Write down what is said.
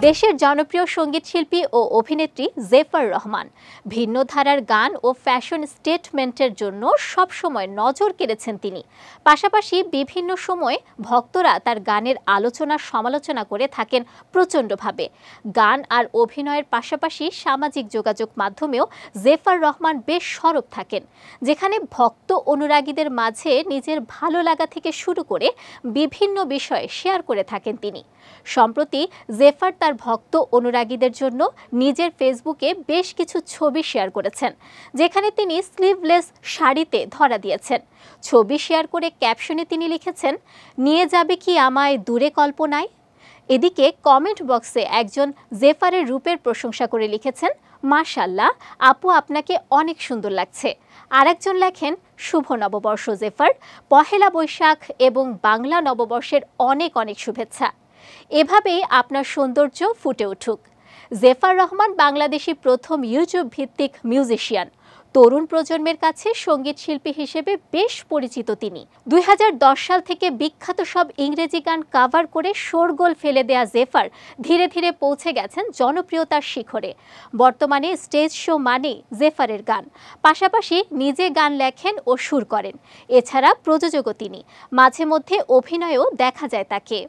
দেশের জনপ্রিয় সঙ্গীতশিল্পী ও অভিনেত্রী জেফার রহমান ভিন্ন ধারার গান ও ফ্যাশন স্টেটমেন্টের জন্য সবসময় নজর কেড়েছেন তিনি। পাশাপাশি বিভিন্ন সময় ভক্তরা তার গানের আলোচনা সমালোচনা করে থাকেন প্রচণ্ডভাবে। গান আর অভিনয়ের পাশাপাশি সামাজিক যোগাযোগ মাধ্যমেও জেফার রহমান বেশ সরব থাকেন, যেখানে ভক্ত অনুরাগীদের মাঝে নিজের ভালো লাগা থেকে শুরু করে বিভিন্ন বিষয় শেয়ার করে থাকেন তিনি। সম্প্রতি জেফার তার ভক্ত অনুরাগীদের জন্য নিজের ফেসবুকে বেশ কিছু ছবি শেয়ার করেছেন, যেখানে তিনি স্লিভলেস শাড়িতে ধরা দিয়েছেন। ছবি শেয়ার করে ক্যাপশনে তিনি লিখেছেন, নিয়ে যাবে কি আমায় দূরে কল্পনায়। এদিকে কমেন্ট বক্সে একজন জেফারের রূপের প্রশংসা করে লিখেছেন, মাশাআল্লাহ আপু, আপনাকে অনেক সুন্দর লাগছে। আরেকজন লেখেন, শুভ নববর্ষ জেফার, পহেলা বৈশাখ এবং বাংলা নববর্ষের অনেক অনেক শুভেচ্ছা। এভাবেই আপনার সৌন্দর্য ফুটে উঠুক। জেফার রহমান বাংলাদেশি প্রথম ইউটিউব ভিত্তিক মিউজিশিয়ান। তরুণ প্রজন্মের কাছে সঙ্গীত শিল্পী হিসেবে বেশ পরিচিত তিনি। 2010 সাল থেকে বিখ্যাত সব ইংরেজি গান কভার করে শোরগোল ফেলে দেয়া জেফার ধীরে ধীরে পৌঁছে গেছেন জনপ্রিয়তার শিখরে। বর্তমানে স্টেজ শো মানেই জেফারের গান। পাশাপাশি নিজে গান লেখেন ও সুর করেন। এছাড়া প্রযোজকও তিনি। মাঝে মধ্যে অভিনয়েও দেখা যায় তাকে।